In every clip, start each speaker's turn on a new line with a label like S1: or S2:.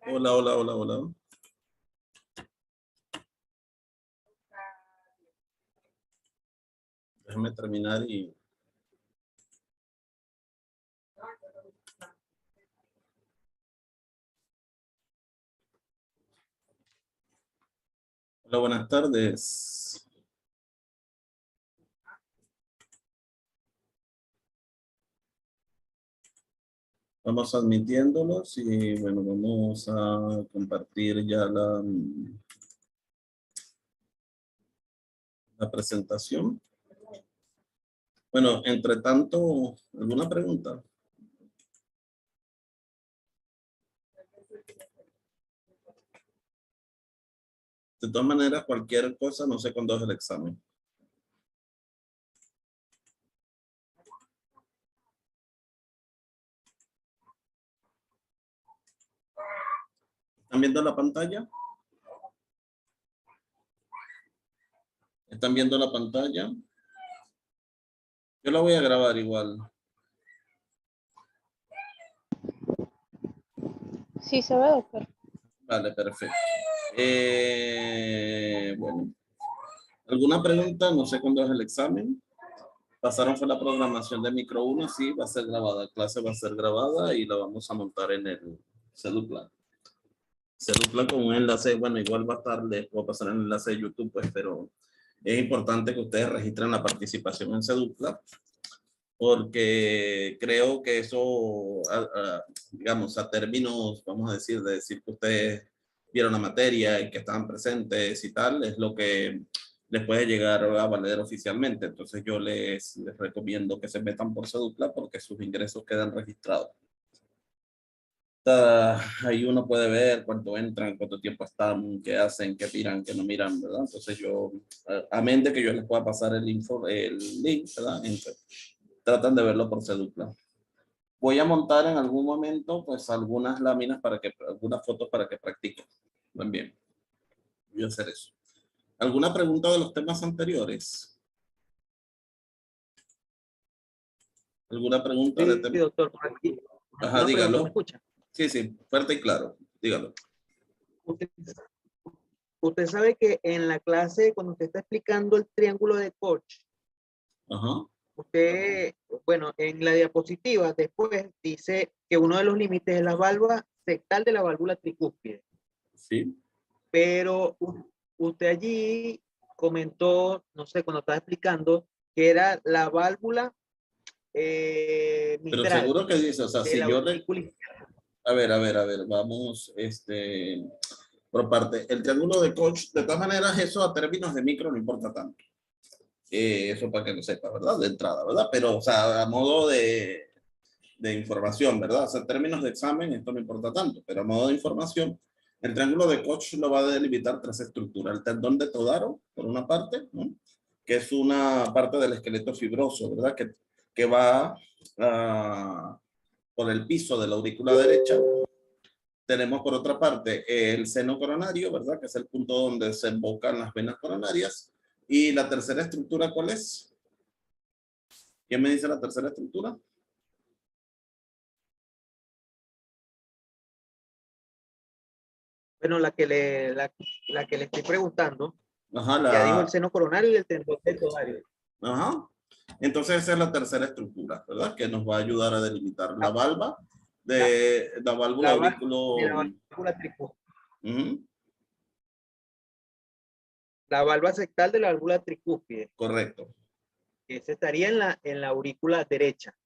S1: Hola, hola, hola, hola. Déjame terminar y... Hola, buenas tardes. Vamos admitiéndolos y bueno, vamos a compartir ya la presentación. Bueno, entre tanto, ¿alguna pregunta? De todas maneras, cualquier cosa, no sé cuándo es el examen. ¿Están viendo la pantalla? ¿Están viendo la pantalla? Yo la voy a grabar igual.
S2: Sí, se ve, doctor.
S1: Vale, perfecto. Bueno, ¿alguna pregunta? No sé cuándo es el examen. Pasaron fue la programación de micro 1, sí, va a ser grabada. La clase va a ser grabada y la vamos a montar en el Ceduplan. Ceduplan con un enlace, bueno, igual va a estar, les puedo pasar el enlace de YouTube, pues, pero es importante que ustedes registren la participación en Ceduplan, porque creo que eso, digamos, a términos, vamos a decir, de decir que ustedes vieron la materia y que estaban presentes y tal, es lo que les puede llegar a valer oficialmente. Entonces yo les recomiendo que se metan por Cedupla porque sus ingresos quedan registrados. Ahí uno puede ver cuánto entran, cuánto tiempo están, qué hacen, qué miran, qué no miran, ¿verdad? Entonces yo, amén de que yo les pueda pasar el link, ¿verdad? Tratan de verlo por Cedupla. Voy a montar en algún momento, pues, algunas láminas algunas fotos para que practiquen. También. Voy a hacer eso. ¿Alguna pregunta de los temas anteriores? ¿Alguna pregunta de
S3: Sí,
S1: tema?
S3: doctor, por aquí.
S1: Ajá,
S3: Una pregunta, ¿me
S1: dígalo.
S3: escucha?
S1: Sí, sí, fuerte y claro. Dígalo.
S3: Usted, usted sabe que en la clase, cuando usted está explicando el triángulo de Koch,
S1: Ajá.
S3: usted, bueno, en la diapositiva después dice que uno de los límites es la válvula sectal de la válvula tricúspide.
S1: Sí.
S3: Pero usted allí comentó, no sé, cuando estaba explicando, que era la válvula
S1: Pero
S3: mitral
S1: seguro que dice, o sea,
S3: de
S1: si
S3: la
S1: yo
S3: aurícula izquierda.
S1: a ver, vamos, por parte. El triángulo de Koch, de todas maneras, eso a términos de micro no importa tanto. Eso para que lo sepa, ¿verdad? De entrada, ¿verdad? Pero, o sea, a modo de información, ¿verdad? O sea, en términos de examen esto no importa tanto, pero a modo de información, el triángulo de Koch lo va a delimitar tres estructuras. El tendón de Todaro, por una parte, ¿no? Que es una parte del esqueleto fibroso, ¿verdad? Que va por el piso de la aurícula derecha. Tenemos por otra parte el seno coronario, ¿verdad? Que es el punto donde se embocan las venas coronarias. Y la tercera estructura, ¿cuál es? ¿Quién me dice la tercera estructura?
S3: Bueno, la que le estoy preguntando,
S1: Ajá,
S3: ya dijo el seno coronario y el tendón del todario.
S1: Ajá. Entonces esa es la tercera estructura, ¿verdad? Que nos va a ayudar a delimitar la válvula de la válvula
S3: La
S1: aurículo.
S3: válvula tricúspide.
S1: Ujú,
S3: La válvula sectal de la válvula tricúspide.
S1: correcto.
S3: Ese estaría en la aurícula derecha.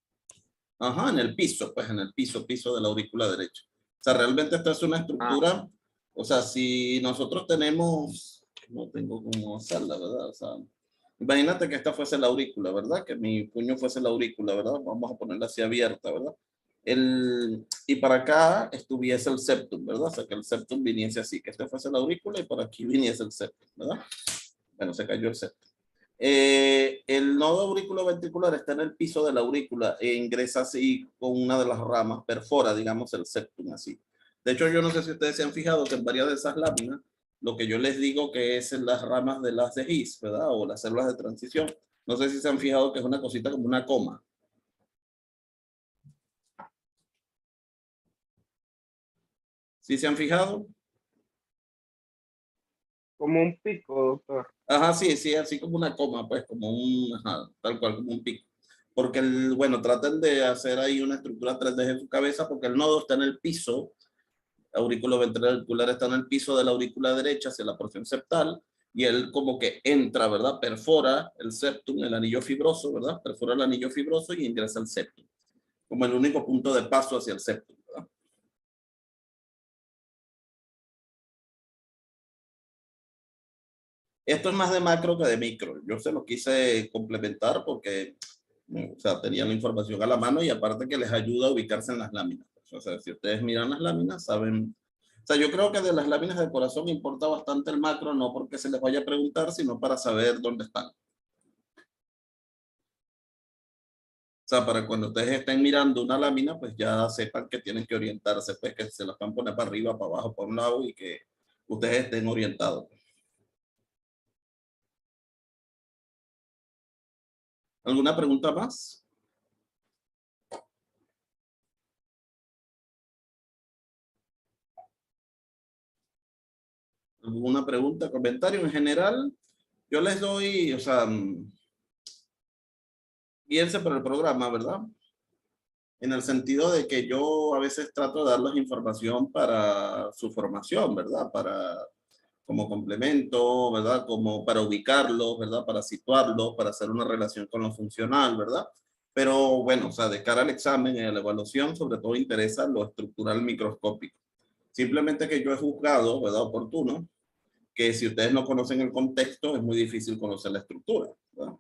S1: Ajá, en el piso, pues en el piso de la aurícula derecha. O sea, realmente esta es una estructura, o sea, si nosotros tenemos, no tengo cómo hacerla, ¿verdad? O sea, imagínate que esta fuese la aurícula, ¿verdad? Que mi puño fuese la aurícula, ¿verdad? Vamos a ponerla así abierta, ¿verdad? Y para acá estuviese el septum, ¿verdad? O sea, que el septum viniese así, que este fuese la aurícula y por aquí viniese el septum, ¿verdad? Bueno, se cayó el septum. El nodo auriculoventricular está en el piso de la aurícula e ingresa así con una de las ramas, perfora, digamos, el septum así. De hecho, yo no sé si ustedes se han fijado que en varias de esas láminas, lo que yo les digo que es en las ramas de las de His, ¿verdad? O las células de transición. No sé si se han fijado que es una cosita como una coma. ¿Sí se han fijado?
S4: Como un pico, doctor.
S1: Ajá, sí, sí, así como una coma, pues, como un, ajá, tal cual, como un pico. Porque, bueno, traten de hacer ahí una estructura 3D en su cabeza, porque el nodo está en el piso, auriculoventricular está en el piso de la aurícula derecha hacia la porción septal, y él como que entra, ¿verdad? Perfora el septum, el anillo fibroso, ¿verdad? Perfora el anillo fibroso y ingresa al septum, como el único punto de paso hacia el septum, ¿verdad? Esto es más de macro que de micro. Yo se lo quise complementar porque, o sea, tenían la información a la mano y aparte que les ayuda a ubicarse en las láminas. O sea, si ustedes miran las láminas, saben. O sea, yo creo que de las láminas de corazón importa bastante el macro, no porque se les vaya a preguntar, sino para saber dónde están. O sea, para cuando ustedes estén mirando una lámina, pues ya sepan que tienen que orientarse, pues que se las van a poner para arriba, para abajo, para un lado y que ustedes estén orientados. ¿Alguna pregunta más? ¿Alguna pregunta, comentario en general? Yo les doy, o sea, guíense por el programa, ¿verdad? En el sentido de que yo a veces trato de darles información para su formación, ¿verdad? Para, como complemento, ¿verdad? Como para ubicarlos, ¿verdad? Para situarlos, para hacer una relación con lo funcional, ¿verdad? Pero bueno, o sea, de cara al examen y a la evaluación, sobre todo interesa lo estructural microscópico. Simplemente que yo he juzgado, ¿verdad? Oportuno, que si ustedes no conocen el contexto, es muy difícil conocer la estructura, ¿verdad?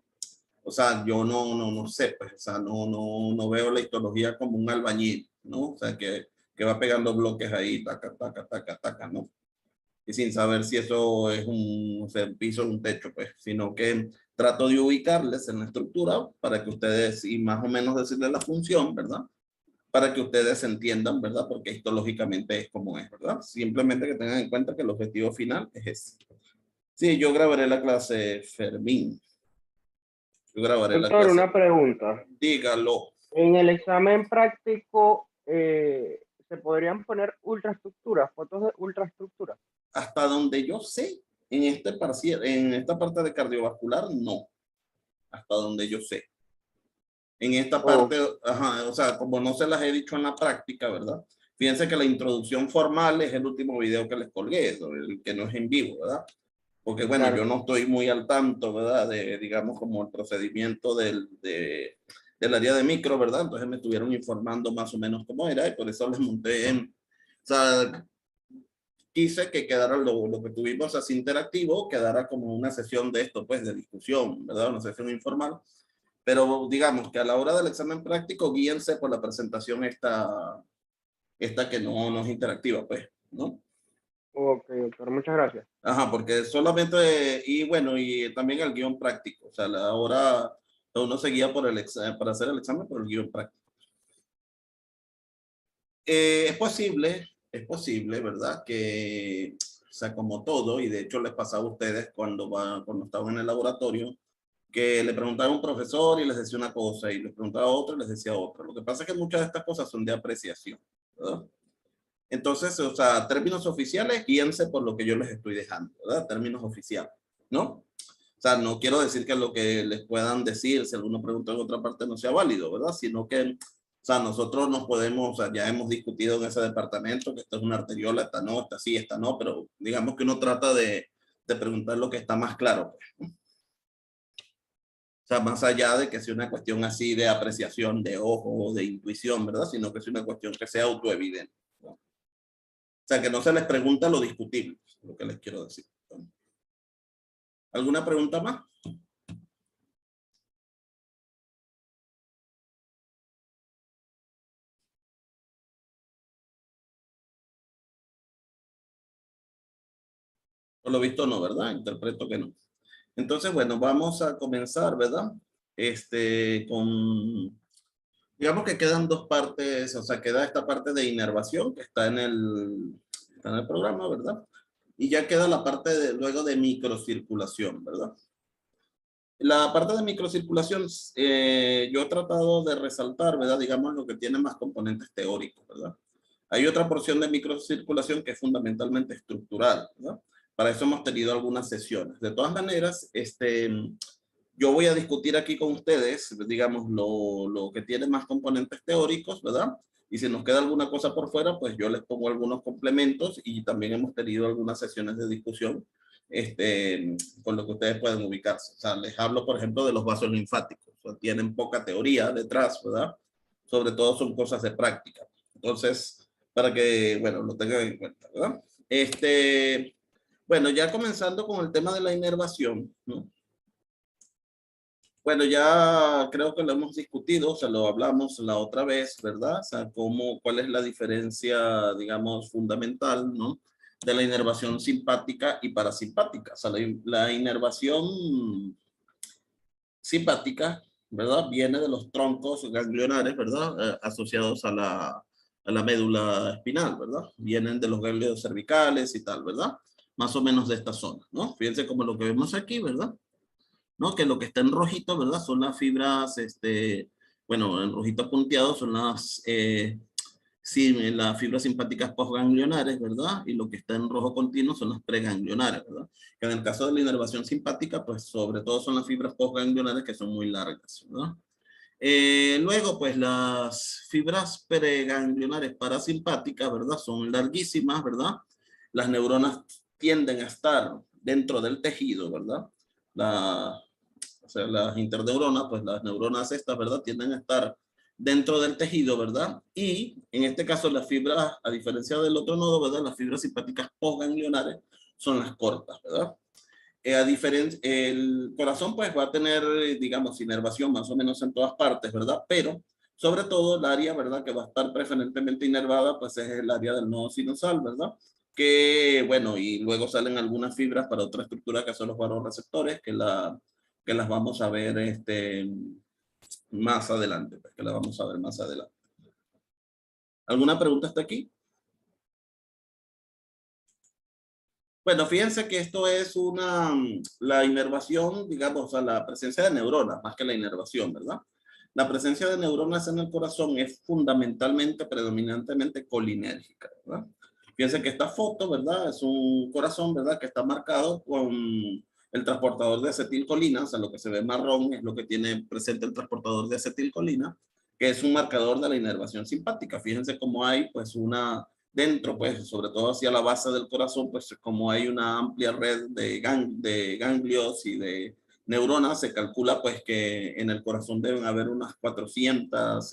S1: O sea, yo no sé, pues, o sea, no veo la histología como un albañil, ¿no? O sea, que va pegando bloques ahí, taca, taca, taca, taca, ¿no? Y sin saber si eso es un, o sea, un piso o un techo, pues, sino que trato de ubicarles en la estructura para que ustedes, y más o menos decirles la función, ¿verdad? Para que ustedes entiendan, ¿verdad? Porque histológicamente es como es, ¿verdad? Simplemente que tengan en cuenta que el objetivo final es ese. Sí, yo grabaré la clase, Fermín. Yo grabaré la
S4: Doctor,
S1: clase.
S4: una pregunta.
S1: Dígalo.
S4: En el examen práctico, ¿se podrían poner ultraestructuras, fotos de ultraestructuras?
S1: Hasta donde yo sé, en esta parte de cardiovascular, no. Hasta donde yo sé. En esta parte, ajá, o sea, como no se las he dicho en la práctica, ¿verdad? Fíjense que la introducción formal es el último video que les colgué, el que no es en vivo, ¿verdad? Porque bueno,
S4: Claro.
S1: yo no estoy muy al tanto, ¿verdad? De, digamos, como el procedimiento del área de micro, ¿verdad? Entonces me estuvieron informando más o menos cómo era y por eso les monté en, o sea, quise que quedara lo que tuvimos así interactivo, quedara como una sesión de esto, pues, de discusión, ¿verdad? Una sesión informal. Pero digamos que a la hora del examen práctico, guíense por la presentación esta que no es interactiva, pues, ¿no?
S4: Ok, doctor, muchas gracias.
S1: Ajá, porque solamente, y bueno, y también el guión práctico, o sea, ahora uno se guía por para hacer el examen por el guión práctico. Es posible, ¿verdad? Que, o sea, como todo, y de hecho les pasaba a ustedes cuando estaban en el laboratorio, que le preguntaba a un profesor y les decía una cosa, y les preguntaba a otro y les decía otra. Lo que pasa es que muchas de estas cosas son de apreciación, ¿verdad? Entonces, o sea, términos oficiales, guíense por lo que yo les estoy dejando, ¿verdad? Términos oficiales, ¿no? O sea, no quiero decir que lo que les puedan decir, si alguno pregunta en otra parte, no sea válido, ¿verdad? Sino que, o sea, nosotros nos podemos, o sea, ya hemos discutido en ese departamento que esto es una arteriola, esta no, esta sí, esta no, pero digamos que uno trata de preguntar lo que está más claro, pues. O sea, más allá de que sea una cuestión así de apreciación de ojo o de intuición, ¿verdad? Sino que sea una cuestión que sea autoevidente, ¿no? O sea, que no se les pregunta lo discutible, es lo que les quiero decir, ¿no? ¿Alguna pregunta más? Por lo visto no, ¿verdad? Interpreto que no. Entonces, bueno, vamos a comenzar, ¿verdad? Digamos que quedan dos partes, o sea, queda esta parte de inervación que está en el programa, ¿verdad? Y ya queda la parte luego de microcirculación, ¿verdad? La parte de microcirculación, yo he tratado de resaltar, ¿verdad? Digamos lo que tiene más componentes teóricos, ¿verdad? Hay otra porción de microcirculación que es fundamentalmente estructural, ¿verdad? Para eso hemos tenido algunas sesiones. De todas maneras, yo voy a discutir aquí con ustedes, digamos, lo que tiene más componentes teóricos, ¿verdad? Y si nos queda alguna cosa por fuera, pues yo les pongo algunos complementos y también hemos tenido algunas sesiones de discusión con lo que ustedes pueden ubicarse. O sea, les hablo, por ejemplo, de los vasos linfáticos. O sea, tienen poca teoría detrás, ¿verdad? Sobre todo son cosas de práctica. Entonces, para que, bueno, lo tengan en cuenta, ¿verdad? Bueno, ya comenzando con el tema de la inervación, ¿no? Bueno, ya creo que lo hemos discutido, o sea, lo hablamos la otra vez, ¿verdad? O sea, cuál es la diferencia, digamos, fundamental, ¿no? De la inervación simpática y parasimpática. O sea, la inervación simpática, ¿verdad? Viene de los troncos ganglionares, ¿verdad? Asociados a la médula espinal, ¿verdad? Vienen de los ganglios cervicales y tal, ¿verdad? Más o menos de esta zona, ¿no? Fíjense como lo que vemos aquí, ¿verdad? ¿No? Que lo que está en rojito, ¿verdad? Son las fibras, bueno, en rojito punteado son las fibras simpáticas postganglionares, ¿verdad? Y lo que está en rojo continuo son las preganglionares, ¿verdad? Que en el caso de la inervación simpática, pues sobre todo son las fibras postganglionares que son muy largas, ¿verdad? Luego, pues las fibras preganglionares parasimpáticas, ¿verdad? Son larguísimas, ¿verdad? Las neuronas tienden a estar dentro del tejido, ¿verdad? O sea, las interneuronas, pues las neuronas estas, ¿verdad? Tienden a estar dentro del tejido, ¿verdad? Y en este caso las fibras, a diferencia del otro nodo, ¿verdad? Las fibras simpáticas postganglionares son las cortas, ¿verdad? El corazón pues va a tener, digamos, inervación más o menos en todas partes, ¿verdad? Pero sobre todo el área, ¿verdad? Que va a estar preferentemente inervada, pues es el área del nodo sinusal, ¿verdad? Que, bueno, y luego salen algunas fibras para otra estructura que son los varoreceptores, que las vamos a ver más adelante, pues, que las vamos a ver más adelante. ¿Alguna pregunta hasta aquí? Bueno, fíjense que esto es la inervación, digamos, a la presencia de neuronas, más que la inervación, ¿verdad? La presencia de neuronas en el corazón es fundamentalmente, predominantemente colinérgica, ¿verdad? Fíjense que esta foto, ¿verdad? Es un corazón, ¿verdad? Que está marcado con el transportador de acetilcolina, o sea, lo que se ve marrón es lo que tiene presente el transportador de acetilcolina, que es un marcador de la inervación simpática. Fíjense cómo hay, pues, dentro, pues, sobre todo hacia la base del corazón, pues, como hay una amplia red de ganglios y de neuronas, se calcula, pues, que en el corazón deben haber unas 400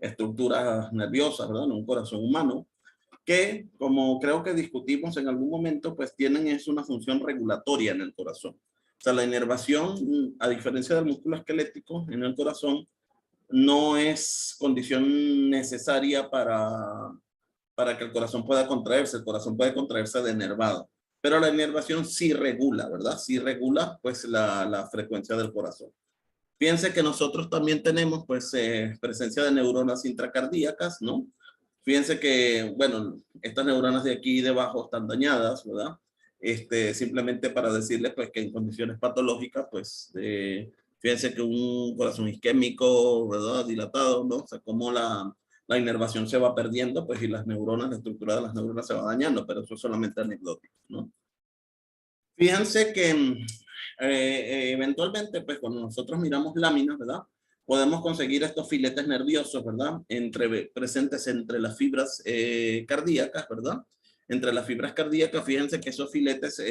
S1: estructuras nerviosas, ¿verdad? En un corazón humano, que, como creo que discutimos en algún momento, pues tienen una función regulatoria en el corazón. O sea, la inervación, a diferencia del músculo esquelético en el corazón, no es condición necesaria para que el corazón pueda contraerse. El corazón puede contraerse denervado. Pero la inervación sí regula, ¿verdad? Sí regula, pues, la frecuencia del corazón. Piense que nosotros también tenemos, pues, presencia de neuronas intracardíacas, ¿no? Fíjense que, bueno, estas neuronas de aquí debajo están dañadas, ¿verdad? Simplemente para decirles, pues, que en condiciones patológicas, pues, fíjense que un corazón isquémico, ¿verdad? Dilatado, ¿no? O sea, como la inervación se va perdiendo, pues, y las neuronas, la estructura de las neuronas se va dañando, pero eso es solamente anecdótico, ¿no? Fíjense que eventualmente, pues, cuando nosotros miramos láminas, ¿verdad? Podemos conseguir estos filetes nerviosos, ¿verdad? Presentes entre las fibras cardíacas, ¿verdad? Entre las fibras cardíacas, fíjense que esos filetes,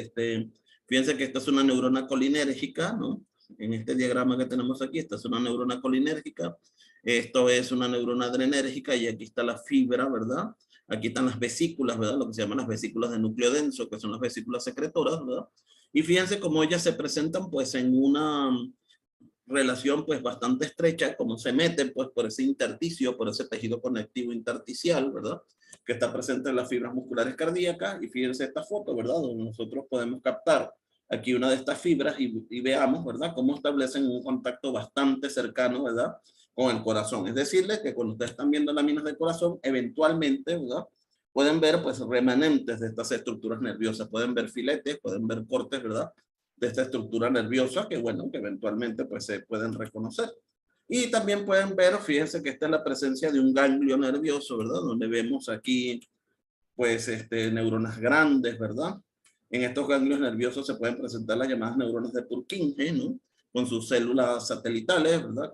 S1: fíjense que esta es una neurona colinérgica, ¿no? En este diagrama que tenemos aquí, esta es una neurona colinérgica, esto es una neurona adrenérgica y aquí está la fibra, ¿verdad? Aquí están las vesículas, ¿verdad? Lo que se llaman las vesículas de núcleo denso, que son las vesículas secretoras, ¿verdad? Y fíjense cómo ellas se presentan, pues, en una relación, pues, bastante estrecha, como se meten, pues, por ese intersticio, por ese tejido conectivo intersticial, ¿verdad? Que está presente en las fibras musculares cardíacas. Y fíjense esta foto, ¿verdad? Donde nosotros podemos captar aquí una de estas fibras y veamos, ¿verdad? Cómo establecen un contacto bastante cercano, ¿verdad? Con el corazón. Es decirle que cuando ustedes están viendo láminas del corazón, eventualmente, ¿verdad? Pueden ver, pues, remanentes de estas estructuras nerviosas. Pueden ver filetes, pueden ver cortes, ¿verdad? De esta estructura nerviosa que, bueno, que eventualmente, pues, se pueden reconocer. Y también pueden ver, fíjense que esta es la presencia de un ganglio nervioso, ¿verdad? Donde vemos aquí, pues, neuronas grandes, ¿verdad? En estos ganglios nerviosos se pueden presentar las llamadas neuronas de Purkinje, ¿no? Con sus células satelitales, ¿verdad?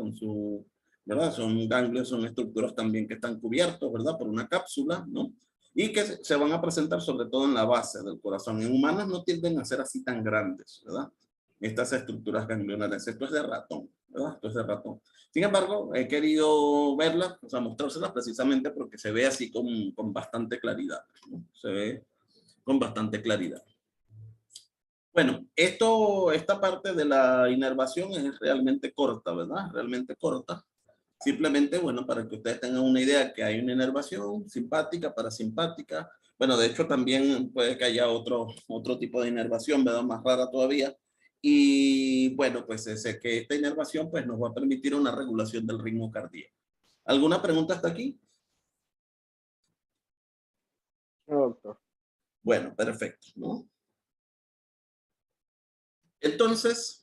S1: ¿verdad? Son ganglios, son estructuras también que están cubiertos, ¿verdad? Por una cápsula, ¿no? Y que se van a presentar sobre todo en la base del corazón. En humanos no tienden a ser así tan grandes, ¿verdad? Estas estructuras ganglionares. Esto es de ratón, ¿verdad? Esto es de ratón. Sin embargo, he querido verlas, o sea, mostrárselas precisamente porque se ve así con bastante claridad, ¿no? Se ve con bastante claridad. Bueno, esta parte de la inervación es realmente corta, ¿verdad? Realmente corta. Simplemente, bueno, para que ustedes tengan una idea que hay una inervación simpática, parasimpática. Bueno, de hecho también puede que haya otro tipo de inervación, ¿verdad? Más rara todavía. Y bueno, pues sé que esta inervación pues nos va a permitir una regulación del ritmo cardíaco. ¿Alguna pregunta hasta aquí?
S4: No, doctor.
S1: Bueno, perfecto, ¿no? Entonces,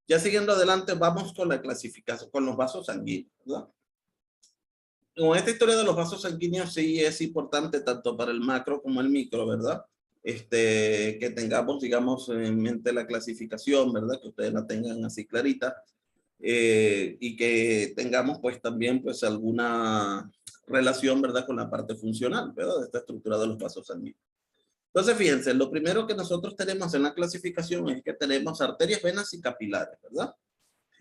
S1: ya siguiendo adelante, vamos con la clasificación, con los vasos sanguíneos, ¿verdad? Con esta historia de los vasos sanguíneos sí es importante tanto para el macro como el micro, ¿verdad? Que tengamos, digamos, en mente la clasificación, ¿verdad? Que ustedes la tengan así clarita. Y que tengamos pues también pues alguna relación, ¿verdad? Con la parte funcional, ¿verdad? De esta estructura de los vasos sanguíneos. Entonces, fíjense, lo primero que nosotros tenemos en la clasificación es que tenemos arterias, venas y capilares, ¿verdad?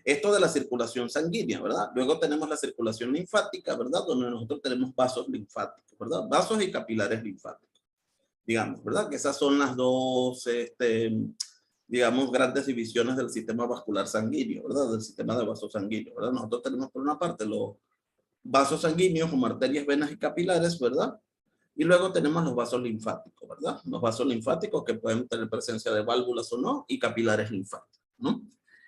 S1: Esto de la circulación sanguínea, ¿verdad? Luego tenemos la circulación linfática, ¿verdad? Donde nosotros tenemos vasos linfáticos, ¿verdad? Vasos y capilares linfáticos, digamos, ¿verdad? Que esas son las dos, digamos, grandes divisiones del sistema vascular sanguíneo, ¿verdad? Del sistema de vasos sanguíneos, ¿verdad? Nosotros tenemos por una parte los vasos sanguíneos como arterias, venas y capilares, ¿verdad? Y luego tenemos los vasos linfáticos, ¿verdad? Los vasos linfáticos que pueden tener presencia de válvulas o no, y capilares linfáticos, ¿no?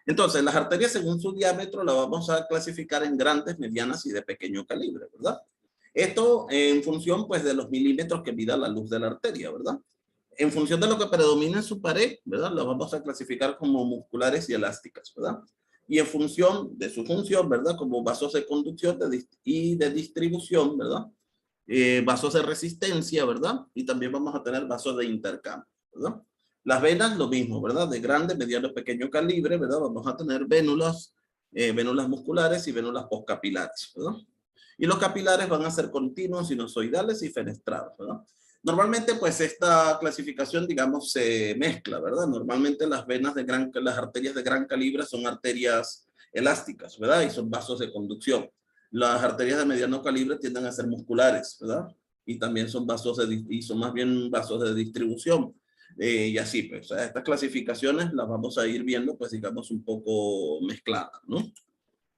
S1: Entonces, las arterias según su diámetro la vamos a clasificar en grandes, medianas y de pequeño calibre, ¿verdad? Esto en función, pues, de los milímetros que mida la luz de la arteria, ¿verdad? En función de lo que predomina en su pared, ¿verdad? Las vamos a clasificar como musculares y elásticas, ¿verdad? Y en función de su función, ¿verdad? Como vasos de conducción y de distribución, ¿verdad? Vasos de resistencia, ¿verdad? Y también vamos a tener vasos de intercambio, ¿verdad? Las venas, lo mismo, ¿verdad? De grande, mediano, pequeño calibre, ¿verdad? Vamos a tener vénulas, vénulas musculares y vénulas postcapilares, ¿verdad? Y los capilares van a ser continuos, sinusoidales y fenestrados, ¿verdad? Normalmente, pues, esta clasificación, digamos, se mezcla, ¿verdad? Normalmente las las arterias de gran calibre son arterias elásticas, ¿verdad? Y son vasos de conducción. Las arterias de mediano calibre tienden a ser musculares, ¿verdad? Y también son y son más bien vasos de distribución. Y así, pues, o sea, estas clasificaciones las vamos a ir viendo, pues, digamos, un poco mezcladas, ¿no?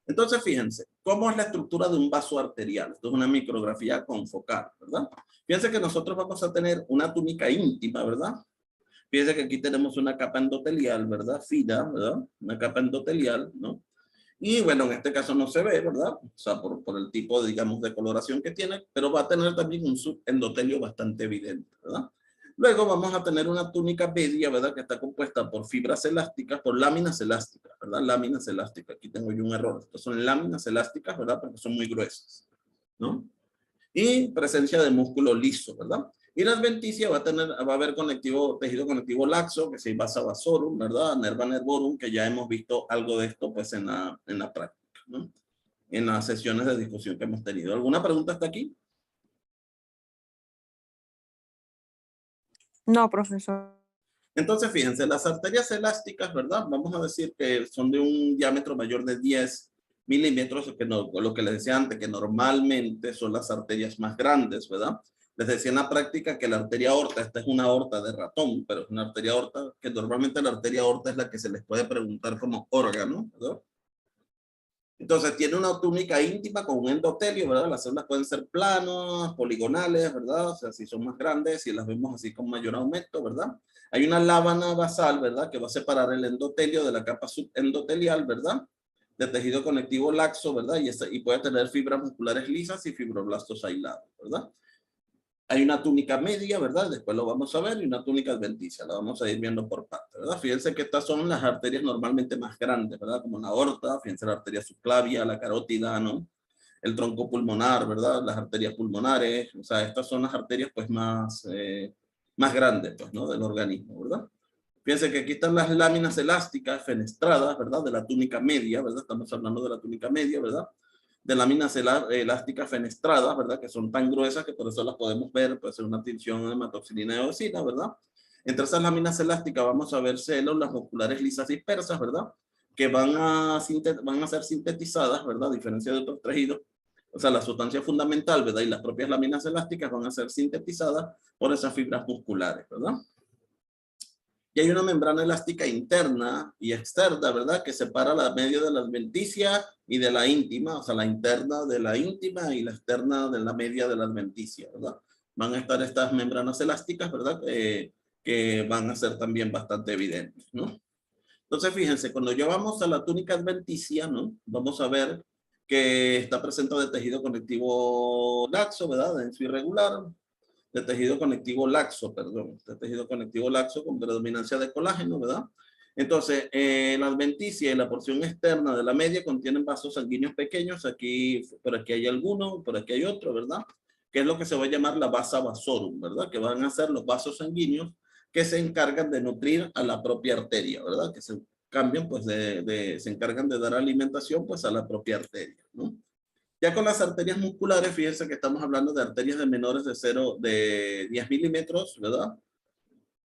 S1: Entonces, fíjense, ¿cómo es la estructura de un vaso arterial? Esto es una micrografía confocal, ¿verdad? Fíjense que nosotros vamos a tener una túnica íntima, ¿verdad? Fíjense que aquí tenemos una capa endotelial, ¿verdad? Fina, ¿verdad? Una capa endotelial, ¿no? Y bueno, en este caso no se ve, ¿verdad? O sea, por el tipo, digamos, de coloración que tiene, pero va a tener también un subendotelio bastante evidente, ¿verdad? Luego vamos a tener una túnica media, ¿verdad? Que está compuesta por fibras elásticas, por láminas elásticas, ¿verdad? Láminas elásticas. Aquí tengo yo un error. Estas son láminas elásticas, ¿verdad? Porque son muy gruesas, ¿no? Y presencia de músculo liso, ¿verdad? Y la adventicia va a haber tejido conectivo laxo, que se basa vasorum, ¿verdad? Nerva nervorum, que ya hemos visto algo de esto, pues, en la práctica, ¿no? En las sesiones de discusión que hemos tenido. ¿Alguna pregunta hasta aquí?
S5: No, profesor.
S1: Entonces, fíjense, las arterias elásticas, ¿verdad? Vamos a decir que son de un diámetro mayor de 10 milímetros, que no, lo que les decía antes, que normalmente son las arterias más grandes, ¿verdad? Les decía en la práctica que la arteria aorta, esta es una aorta de ratón, pero es una arteria aorta, que normalmente la arteria aorta es la que se les puede preguntar como órgano, ¿verdad? Entonces tiene una túnica íntima con un endotelio, ¿verdad? Las células pueden ser planas, poligonales, ¿verdad? O sea, si son más grandes, si las vemos así con mayor aumento, ¿verdad? Hay una lábana basal, ¿verdad? Que va a separar el endotelio de la capa subendotelial, ¿verdad? De tejido conectivo laxo, ¿verdad? Y puede tener fibras musculares lisas y fibroblastos aislados, ¿verdad? Hay una túnica media, ¿verdad? Después lo vamos a ver, y una túnica adventicia, la vamos a ir viendo por partes, ¿verdad? Fíjense que estas son las arterias normalmente más grandes, ¿verdad? Como la aorta, fíjense la arteria subclavia, la carótida, ¿no? El tronco pulmonar, ¿verdad? Las arterias pulmonares, o sea, estas son las arterias pues más grandes, pues, ¿no? Del organismo, ¿verdad? Fíjense que aquí están las láminas elásticas fenestradas, ¿verdad? De la túnica media, ¿verdad? Estamos hablando de la túnica media, ¿verdad? De láminas elásticas fenestradas, ¿verdad? Que son tan gruesas que por eso las podemos ver, puede ser una tinción de hematoxilina y eosina, ¿verdad? Entre esas láminas elásticas vamos a ver células musculares lisas dispersas, ¿verdad? Que van a ser sintetizadas, ¿verdad? A diferencia de otros tejidos. O sea, la sustancia fundamental, ¿verdad? Y las propias láminas elásticas van a ser sintetizadas por esas fibras musculares, ¿verdad? Y hay una membrana elástica interna y externa, ¿verdad? Que separa la media de la adventicia y de la íntima, o sea, la interna de la íntima y la externa de la media de la adventicia, ¿verdad? Van a estar estas membranas elásticas, ¿verdad? Que van a ser también bastante evidentes, ¿no? Entonces, fíjense, cuando ya vamos a la túnica adventicia, ¿no? Vamos a ver que está presente de tejido conectivo laxo, ¿verdad? Denso irregular, de tejido conectivo laxo, perdón, de tejido conectivo laxo con predominancia de colágeno, ¿verdad? Entonces, la adventicia y la porción externa de la media contienen vasos sanguíneos pequeños, aquí, por aquí hay alguno, por aquí hay otro, ¿verdad? Que es lo que se va a llamar la vasa vasorum, ¿verdad? Que van a ser los vasos sanguíneos que se encargan de nutrir a la propia arteria, ¿verdad? Que se cambian, pues, se encargan de dar alimentación, pues, a la propia arteria, ¿no? Ya con las arterias musculares, fíjense que estamos hablando de arterias de menores de 10 milímetros, ¿verdad?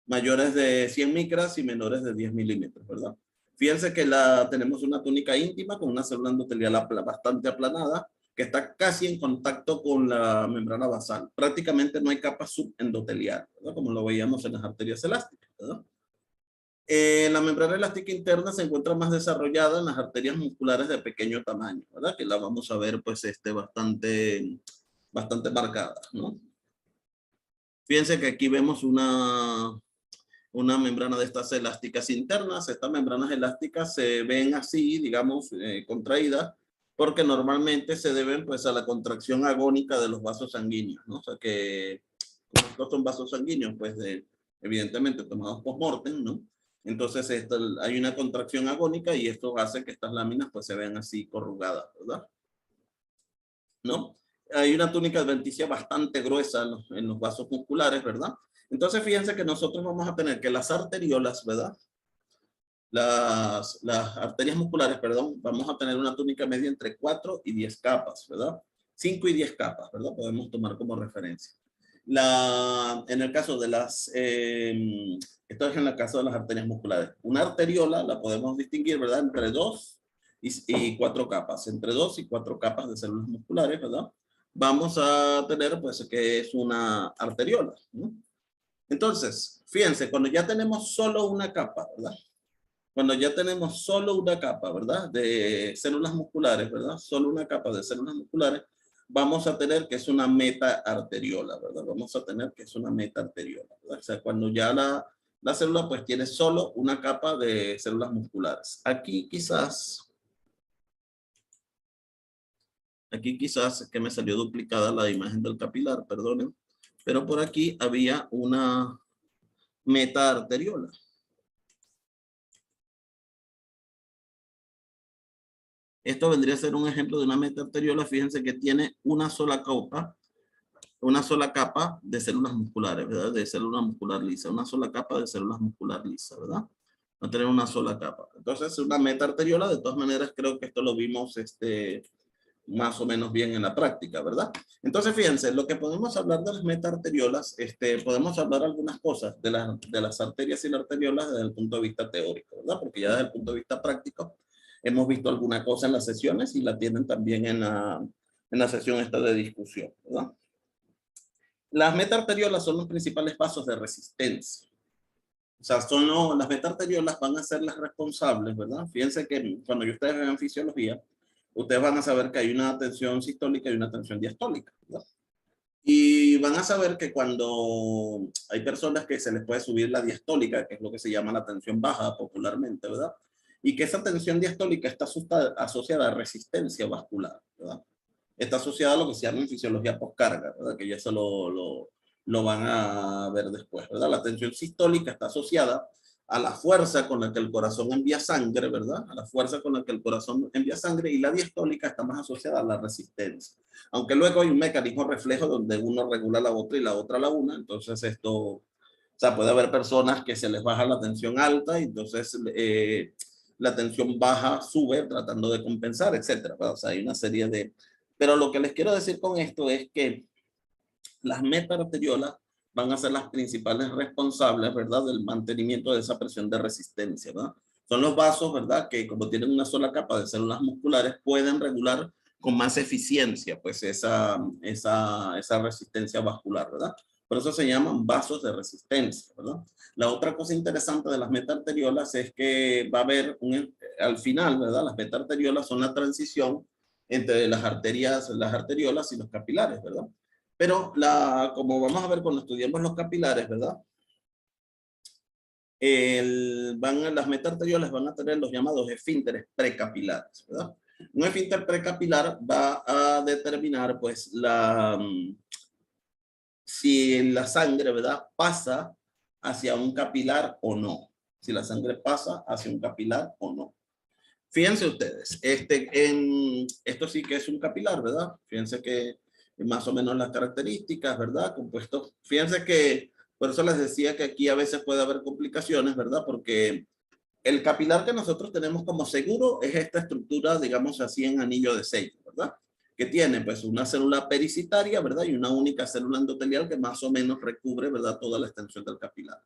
S1: Mayores de 100 micras y menores de 10 milímetros, ¿verdad? Fíjense que tenemos una túnica íntima con una célula endotelial bastante aplanada, que está casi en contacto con la membrana basal. Prácticamente no hay capa subendotelial, ¿verdad? Como lo veíamos en las arterias elásticas, ¿verdad? La membrana elástica interna se encuentra más desarrollada en las arterias musculares de pequeño tamaño, ¿verdad? Que la vamos a ver, pues, bastante marcada, ¿no? Fíjense que aquí vemos una membrana de estas elásticas internas. Estas membranas elásticas se ven así, digamos, contraídas, porque normalmente se deben, pues, a la contracción agónica de los vasos sanguíneos, ¿no? O sea que, como estos son vasos sanguíneos, pues, evidentemente tomados post-mortem, ¿no? Entonces hay una contracción agónica y esto hace que estas láminas, pues, se vean así corrugadas, ¿verdad? ¿No? Hay una túnica adventicia bastante gruesa en los vasos musculares, ¿verdad? Entonces, fíjense que nosotros vamos a tener que las arteriolas, ¿verdad? Las arterias musculares, perdón, vamos a tener una túnica media entre 4 y 10 capas, ¿verdad? 5 y 10 capas, ¿verdad? Podemos tomar como referencia. En el caso de esto es en el caso de las arterias musculares. Una arteriola la podemos distinguir, ¿verdad? Entre 2 y 4 capas, entre 2 y 4 capas de células musculares, ¿verdad? Vamos a tener, pues, que es una arteriola, ¿no? Entonces, fíjense, cuando ya tenemos solo una capa, ¿verdad? Cuando ya tenemos solo una capa, ¿verdad? De células musculares, ¿verdad? Solo una capa de células musculares, vamos a tener que es una meta-arteriola, ¿verdad? Vamos a tener que es una meta-arteriola, ¿verdad? O sea, cuando ya la célula, pues, tiene solo una capa de células musculares. Aquí quizás que me salió duplicada la imagen del capilar, perdonen, pero por aquí había una meta-arteriola. Esto vendría a ser un ejemplo de una meta-arteriola. Fíjense que tiene una sola capa de células musculares, ¿verdad? De célula muscular lisa, una sola capa de células muscular lisa, ¿verdad? Va a tener una sola capa. Entonces, una meta-arteriola, de todas maneras, creo que esto lo vimos más o menos bien en la práctica, ¿verdad? Entonces, fíjense, lo que podemos hablar de las meta-arteriolas, podemos hablar algunas cosas de las arterias y las arteriolas desde el punto de vista teórico, ¿verdad? Porque ya desde el punto de vista práctico hemos visto alguna cosa en las sesiones y la tienen también en la sesión esta de discusión, ¿verdad? Las meta-arteriolas son los principales vasos de resistencia. O sea, las meta-arteriolas van a ser las responsables, ¿verdad? Fíjense que cuando ustedes vean fisiología, ustedes van a saber que hay una tensión sistólica y una tensión diastólica, ¿verdad? Y van a saber que cuando hay personas que se les puede subir la diastólica, que es lo que se llama la tensión baja popularmente, ¿verdad? Y que esa tensión diastólica está asociada a resistencia vascular, ¿verdad? Está asociada a lo que se llama en fisiología postcarga, ¿verdad? Que ya eso lo lo van a ver después, ¿verdad? La tensión sistólica está asociada a la fuerza con la que el corazón envía sangre, ¿verdad? A la fuerza con la que el corazón envía sangre, y la diastólica está más asociada a la resistencia. Aunque luego hay un mecanismo reflejo donde uno regula la otra y la otra la una, entonces esto, o sea, puede haber personas que se les baja la tensión alta y entonces la tensión baja sube tratando de compensar, etcétera. O sea, hay una serie de... Pero lo que les quiero decir con esto es que las metaarteriolas van a ser las principales responsables, ¿verdad?, del mantenimiento de esa presión de resistencia, ¿verdad? Son los vasos, ¿verdad?, que como tienen una sola capa de células musculares, pueden regular con más eficiencia, pues, esa resistencia vascular, ¿verdad? Por eso se llaman vasos de resistencia, ¿verdad? La otra cosa interesante de las metaarteriolas es que va a haber, al final, ¿verdad?, las metaarteriolas son la transición entre las arteriolas y los capilares, ¿verdad? Pero como vamos a ver cuando estudiemos los capilares, ¿verdad? Las metaarteriolas van a tener los llamados esfínteres precapilares, ¿verdad? Un esfínter precapilar va a determinar, pues, si la sangre, ¿verdad?, pasa hacia un capilar o no. Si la sangre pasa hacia un capilar o no. Fíjense ustedes, esto sí que es un capilar, ¿verdad? Fíjense que más o menos las características, ¿verdad? Compuestos. Fíjense que, por eso les decía que aquí a veces puede haber complicaciones, ¿verdad? Porque el capilar que nosotros tenemos como seguro es esta estructura, digamos así, en anillo de sello, ¿verdad? Que tiene pues una célula pericitaria, ¿verdad? Y una única célula endotelial que más o menos recubre, ¿verdad?, toda la extensión del capilar.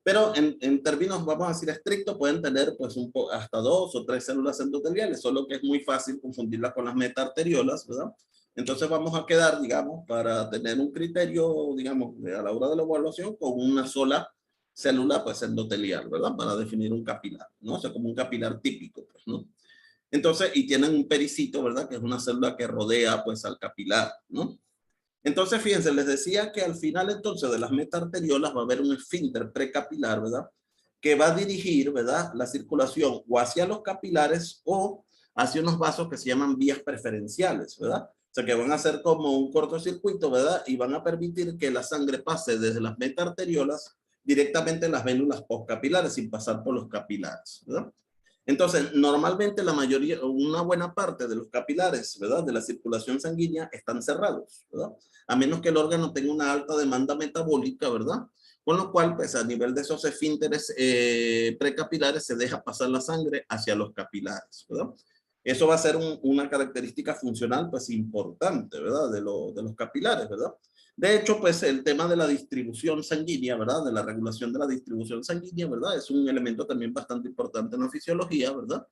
S1: Pero en términos, vamos a decir, estrictos, pueden tener pues hasta 2 o 3 células endoteliales, solo que es muy fácil confundirlas con las metaarteriolas, ¿verdad? Entonces vamos a quedar, digamos, para tener un criterio, digamos, a la hora de la evaluación, con una sola célula pues endotelial, ¿verdad? Para definir un capilar, ¿no? O sea, como un capilar típico, pues, ¿no? Entonces, y tienen un pericito, ¿verdad?, que es una célula que rodea pues al capilar, ¿no? Entonces, fíjense, les decía que al final entonces de las metaarteriolas va a haber un esfínter precapilar, ¿verdad?, que va a dirigir, ¿verdad?, la circulación o hacia los capilares o hacia unos vasos que se llaman vías preferenciales, ¿verdad? O sea, que van a ser como un cortocircuito, ¿verdad? Y van a permitir que la sangre pase desde las metaarteriolas directamente a las vénulas postcapilares sin pasar por los capilares, ¿verdad? Entonces, normalmente la mayoría, una buena parte de los capilares, ¿verdad?, de la circulación sanguínea están cerrados, ¿verdad? A menos que el órgano tenga una alta demanda metabólica, ¿verdad? Con lo cual, pues a nivel de esos esfínteres precapilares se deja pasar la sangre hacia los capilares, ¿verdad? Eso va a ser una característica funcional, pues, importante, ¿verdad?, de los capilares, ¿verdad? De hecho, pues el tema de la distribución sanguínea, ¿verdad?, de la regulación de la distribución sanguínea, ¿verdad?, es un elemento también bastante importante en la fisiología, ¿verdad?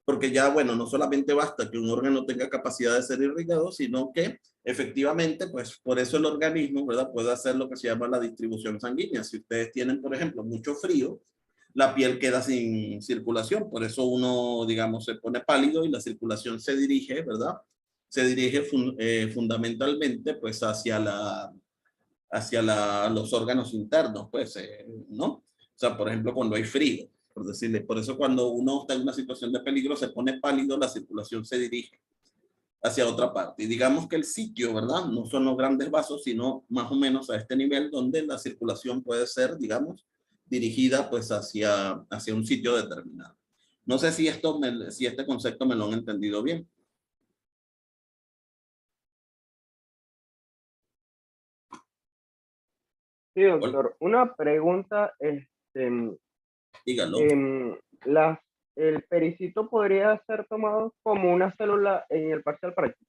S1: Porque ya, bueno, no solamente basta que un órgano tenga capacidad de ser irrigado, sino que efectivamente, pues por eso el organismo, ¿verdad?, puede hacer lo que se llama la distribución sanguínea. Si ustedes tienen, por ejemplo, mucho frío, la piel queda sin circulación, por eso uno, digamos, se pone pálido y la circulación se dirige, ¿verdad?, se dirige fundamentalmente pues hacia los órganos internos, pues, ¿no? O sea, por ejemplo, cuando hay frío, por decirle, por eso cuando uno está en una situación de peligro se pone pálido, la circulación se dirige hacia otra parte. Y digamos que el sitio, ¿verdad?, no son los grandes vasos, sino más o menos a este nivel donde la circulación puede ser, digamos, dirigida pues hacia un sitio determinado. No sé si este concepto me lo han entendido bien.
S4: Sí, doctor. Una pregunta,
S1: Dígalo.
S4: ¿el pericito podría ser tomado como una célula en el parcial práctico?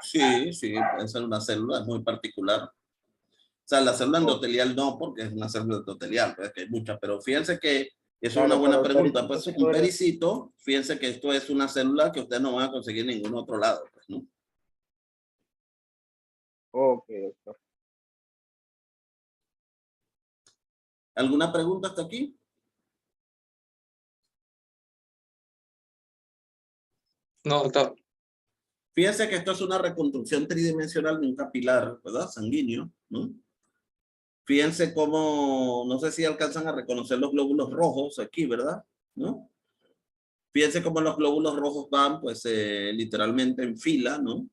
S1: Sí, sí, puede ser una célula, es muy particular. O sea, la célula endotelial no, porque es una célula endotelial, pues, que hay muchas, pero fíjense que es una
S4: Claro,
S1: buena
S4: pero el
S1: pregunta.
S4: pericito
S1: Pues
S4: sí
S1: un
S4: podría-
S1: pericito, fíjense que esto es una célula que ustedes no van a conseguir en ningún otro lado, pues, ¿no?
S4: Ok, doctor.
S1: ¿Alguna pregunta hasta aquí?
S5: No, doctor.
S1: Fíjense que esto es una reconstrucción tridimensional de un capilar, ¿verdad?, sanguíneo, ¿no? Fíjense cómo, no sé si alcanzan a reconocer los glóbulos rojos aquí, ¿verdad?, ¿no? Fíjense cómo los glóbulos rojos van, pues, literalmente en fila, ¿no? O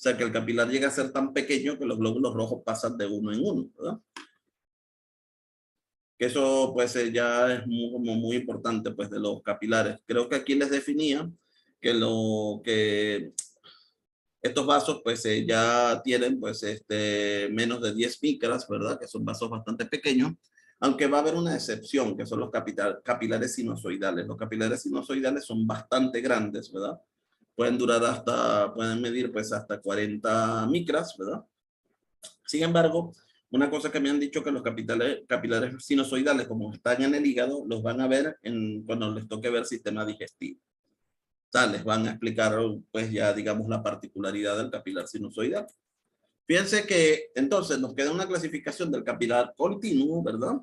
S1: sea, que el capilar llega a ser tan pequeño que los glóbulos rojos pasan de uno en uno, ¿verdad? Que eso pues ya es como muy importante pues de los capilares. Creo que aquí les definía que estos vasos pues ya tienen pues menos de 10 micras, ¿verdad? Que son vasos bastante pequeños, aunque va a haber una excepción, que son los capilares sinusoidales. Los capilares sinusoidales son bastante grandes, ¿verdad? Pueden medir pues hasta 40 micras, ¿verdad? Sin embargo, una cosa que me han dicho que los capilares sinusoidales, como están en el hígado, los van a ver cuando les toque ver sistema digestivo. O sea, les van a explicar, pues ya digamos, la particularidad del capilar sinusoidal. Fíjense que entonces nos queda una clasificación del capilar continuo, ¿verdad?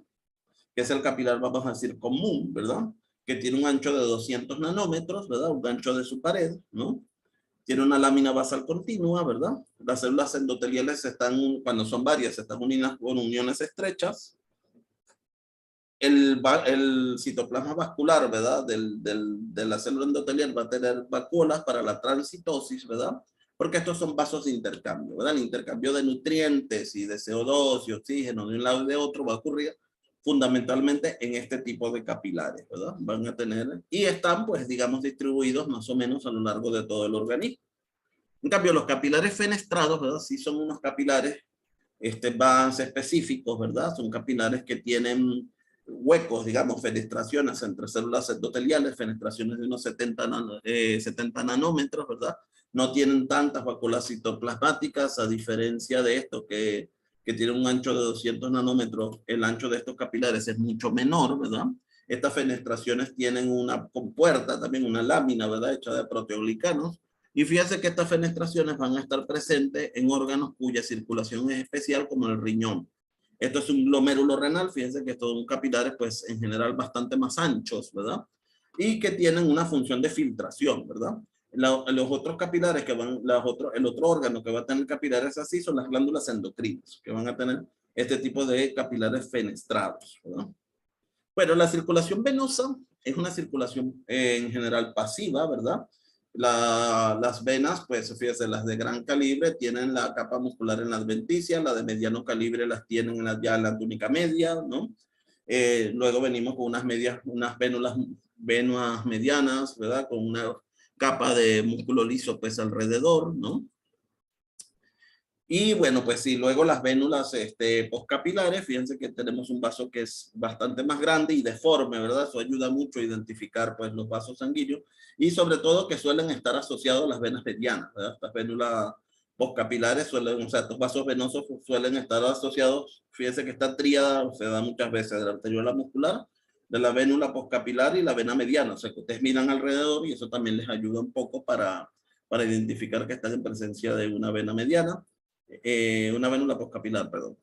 S1: Que es el capilar, vamos a decir, común, ¿verdad? Que tiene un ancho de 200 nanómetros, ¿verdad? Un ancho de su pared, ¿no? Tiene una lámina basal continua, ¿verdad? Las células endoteliales cuando son varias, están unidas por uniones estrechas. El citoplasma vascular, ¿verdad? De la célula endotelial va a tener vacuolas para la transitosis, ¿verdad? Porque estos son vasos de intercambio, ¿verdad? El intercambio de nutrientes y de CO2 y oxígeno de un lado y de otro va a ocurrir fundamentalmente en este tipo de capilares, ¿verdad? Van a tener, y están, pues, digamos, distribuidos más o menos a lo largo de todo el organismo. En cambio, los capilares fenestrados, ¿verdad? Sí son unos capilares más específicos, ¿verdad? Son capilares que tienen huecos, digamos, fenestraciones entre células endoteliales, fenestraciones de unos 70 nanómetros, ¿verdad? No tienen tantas vacuolas citoplasmáticas, a diferencia de esto que tiene un ancho de 200 nanómetros, el ancho de estos capilares es mucho menor, ¿verdad? Estas fenestraciones tienen una compuerta, también una lámina, ¿verdad? Hecha de proteoglicanos. Y fíjense que estas fenestraciones van a estar presentes en órganos cuya circulación es especial, como el riñón. Esto es un glomérulo renal, fíjense que estos son capilares, pues en general bastante más anchos, ¿verdad? Y que tienen una función de filtración, ¿verdad? Los otros capilares el otro órgano que va a tener capilares así son las glándulas endocrinas, que van a tener este tipo de capilares fenestrados, ¿verdad? Bueno, la circulación venosa es una circulación en general pasiva, ¿verdad? Las venas, pues fíjense, las de gran calibre tienen la capa muscular en la adventicia, la de mediano calibre las tienen ya en la túnica media, ¿no? Luego venimos con unas venas medianas, ¿verdad? Con una capa de músculo liso, pues alrededor, ¿no? Y bueno, pues sí, luego las vénulas postcapilares, fíjense que tenemos un vaso que es bastante más grande y deforme, ¿verdad? Eso ayuda mucho a identificar pues los vasos sanguíneos y sobre todo que suelen estar asociados a las venas medianas, ¿verdad? Estas vénulas postcapilares o sea, estos vasos venosos suelen estar asociados, fíjense que esta tríada se da muchas veces de la arteriola muscular, de la vénula postcapilar y la vena mediana, o sea que ustedes miran alrededor y eso también les ayuda un poco para identificar que están en presencia de una vena mediana. Una vena postcapilar, perdón.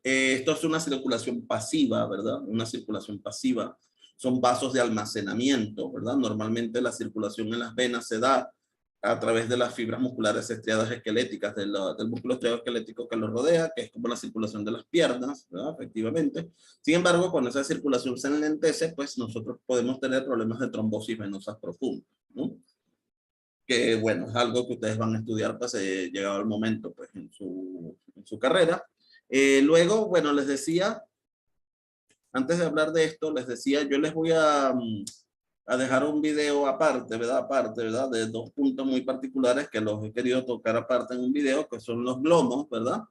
S1: Esto es una circulación pasiva, ¿verdad? Una circulación pasiva. Son vasos de almacenamiento, ¿verdad? Normalmente la circulación en las venas se da a través de las fibras musculares estriadas esqueléticas, del músculo estriado esquelético que lo rodea, que es como la circulación de las piernas, ¿verdad? Efectivamente. Sin embargo, cuando esa circulación se enlentece, pues nosotros podemos tener problemas de trombosis venosas profundas, ¿no? Que bueno, es algo que ustedes van a estudiar pues llegado el momento pues en su carrera. Luego, bueno, les decía, antes de hablar de esto, les decía, yo les voy a dejar un video aparte, ¿verdad? De dos puntos muy particulares que los he querido tocar aparte en un video, que son los glomos, ¿verdad?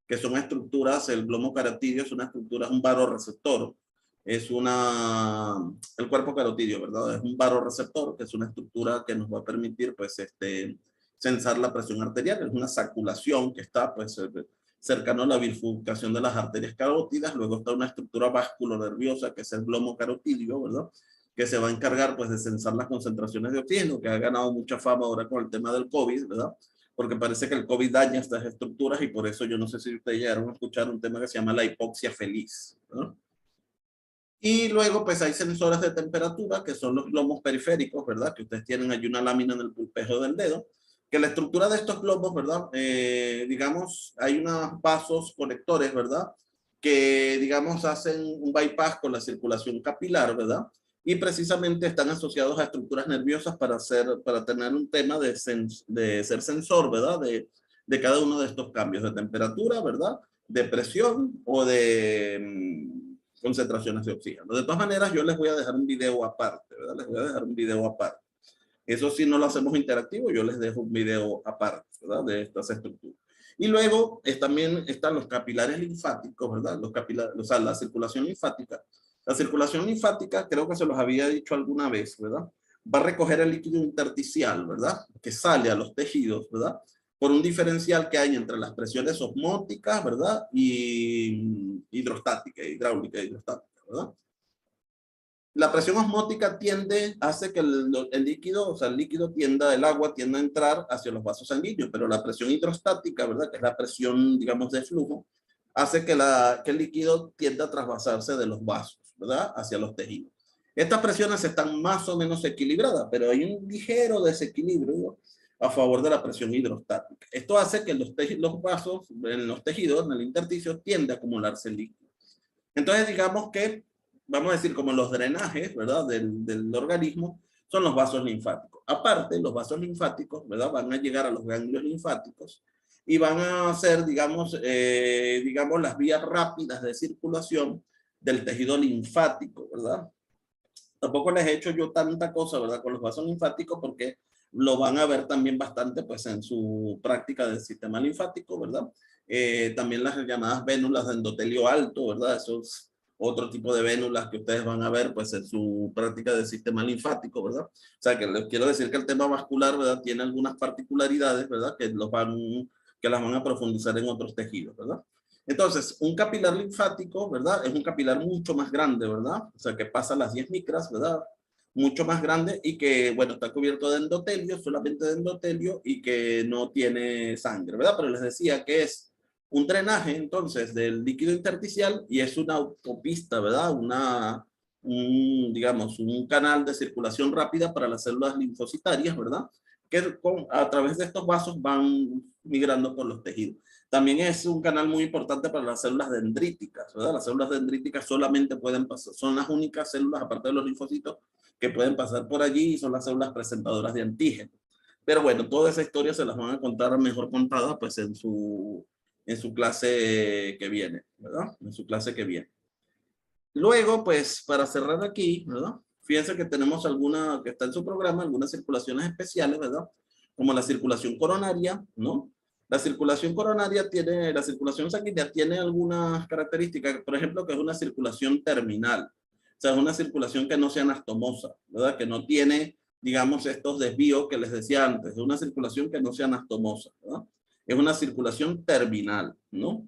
S1: Que son estructuras, el glomo carotidio es una estructura, es un varoreceptor. El cuerpo carotidio, ¿verdad? Es un varoreceptor, que es una estructura que nos va a permitir, pues, sensar la presión arterial. Es una saculación que está, pues, cercano a la bifurcación de las arterias carótidas. Luego está una estructura vasculonerviosa, que es el glomo carotidio, ¿verdad? Que se va a encargar, pues, de sensar las concentraciones de oxígeno, que ha ganado mucha fama ahora con el tema del COVID, ¿verdad? Porque parece que el COVID daña estas estructuras y por eso yo no sé si ustedes llegaron a escuchar un tema que se llama la hipoxia feliz, ¿verdad? Y luego, pues hay sensores de temperatura, que son los glomos periféricos, ¿verdad? Que ustedes tienen allí una lámina en el pulpejo del dedo. Que la estructura de estos glomos, ¿verdad? Digamos, hay unos vasos conectores, ¿verdad? Que, digamos, hacen un bypass con la circulación capilar, ¿verdad? Y precisamente están asociados a estructuras nerviosas para tener un tema de ser sensor, ¿verdad? de cada uno de estos cambios de temperatura, ¿verdad? De presión o de concentraciones de oxígeno. De todas maneras, yo les voy a dejar un video aparte, ¿verdad? Les voy a dejar un video aparte. Eso sí no lo hacemos interactivo, yo les dejo un video aparte, ¿verdad? De estas estructuras. Y luego también están los capilares linfáticos, ¿verdad? Los capilares, o sea, la circulación linfática. La circulación linfática, creo que se los había dicho alguna vez, ¿verdad? Va a recoger el líquido intersticial, ¿verdad? Que sale a los tejidos, ¿verdad? Por un diferencial que hay entre las presiones osmóticas, ¿verdad? Y hidrostática, hidráulica e hidrostática, ¿verdad? La presión osmótica hace que el líquido, o sea, el agua tienda a entrar hacia los vasos sanguíneos, pero la presión hidrostática, ¿verdad? Que es la presión, digamos, de flujo, hace que el líquido tienda a trasvasarse de los vasos, ¿verdad? Hacia los tejidos. Estas presiones están más o menos equilibradas, pero hay un ligero desequilibrio a favor de la presión hidrostática. Esto hace que los vasos en los tejidos, en el intersticio, tiende a acumularse líquido. Entonces, digamos que, vamos a decir, como los drenajes, ¿verdad? Del organismo, son los vasos linfáticos. Aparte, los vasos linfáticos, ¿verdad? Van a llegar a los ganglios linfáticos y van a hacer, digamos, las vías rápidas de circulación del tejido linfático, ¿verdad? Tampoco les he hecho yo tanta cosa, ¿verdad? Con los vasos linfáticos porque lo van a ver también bastante, pues, en su práctica del sistema linfático, ¿verdad? También las llamadas vénulas de endotelio alto, ¿verdad? Esos otro tipo de vénulas que ustedes van a ver, pues, en su práctica del sistema linfático, ¿verdad? O sea, que les quiero decir que el tema vascular, ¿verdad? Tiene algunas particularidades, ¿verdad? Que las van a profundizar en otros tejidos, ¿verdad? Entonces, un capilar linfático, ¿verdad? Es un capilar mucho más grande, ¿verdad? O sea, que pasa las 10 micras, ¿verdad? Mucho más grande y que, bueno, está cubierto de endotelio, solamente de endotelio, y que no tiene sangre, ¿verdad? Pero les decía que es un drenaje, entonces, del líquido intersticial y es una autopista, ¿verdad? Digamos, un canal de circulación rápida para las células linfocitarias, ¿verdad? Que a través de estos vasos van migrando por los tejidos. También es un canal muy importante para las células dendríticas, ¿verdad? Las células dendríticas solamente pueden pasar, son las únicas células, aparte de los linfocitos, que pueden pasar por allí y son las células presentadoras de antígenos. Pero bueno, toda esa historia se las van a contar mejor contada, pues, en su clase que viene, ¿verdad? En su clase que viene. Luego, pues, para cerrar aquí, ¿verdad? Fíjense que tenemos alguna, que está en su programa, algunas circulaciones especiales, ¿verdad? Como la circulación coronaria, ¿no? La circulación sanguínea tiene algunas características, por ejemplo, que es una circulación terminal. O sea, es una circulación que no sea anastomosa, ¿verdad? Que no tiene, digamos, estos desvíos que les decía antes. Es una circulación que no sea anastomosa, ¿verdad? Es una circulación terminal, ¿no?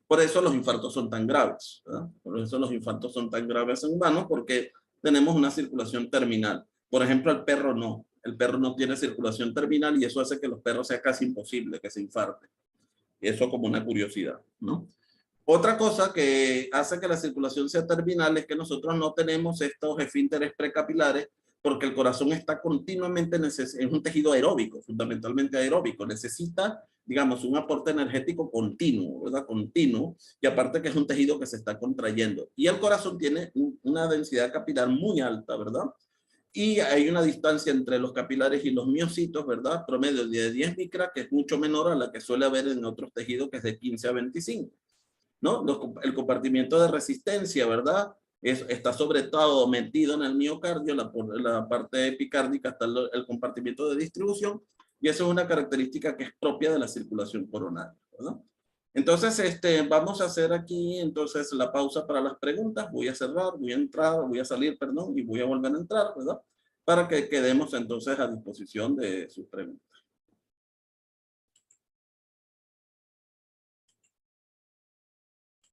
S1: Por eso los infartos son tan graves, ¿verdad? Por eso los infartos son tan graves en humanos, porque tenemos una circulación terminal. Por ejemplo, el perro no. El perro no tiene circulación terminal y eso hace que los perros sea casi imposible que se infarten. Eso como una curiosidad, ¿no? Otra cosa que hace que la circulación sea terminal es que nosotros no tenemos estos esfínteres precapilares porque el corazón está continuamente en un tejido aeróbico, fundamentalmente aeróbico. Necesita, digamos, un aporte energético continuo, ¿verdad? Continuo, y aparte que es un tejido que se está contrayendo. Y el corazón tiene una densidad capilar muy alta, ¿verdad? Y hay una distancia entre los capilares y los miocitos, ¿verdad? Promedio de 10 micras, que es mucho menor a la que suele haber en otros tejidos, que es de 15 a 25, ¿no? El compartimiento de resistencia, ¿verdad? Está sobre todo metido en el miocardio, la parte epicárdica está el compartimiento de distribución, y eso es una característica que es propia de la circulación coronaria, ¿verdad? Entonces, vamos a hacer aquí entonces la pausa para las preguntas. Voy a cerrar, voy a salir, perdón, y voy a volver a entrar, ¿verdad? Para que quedemos entonces a disposición de sus preguntas.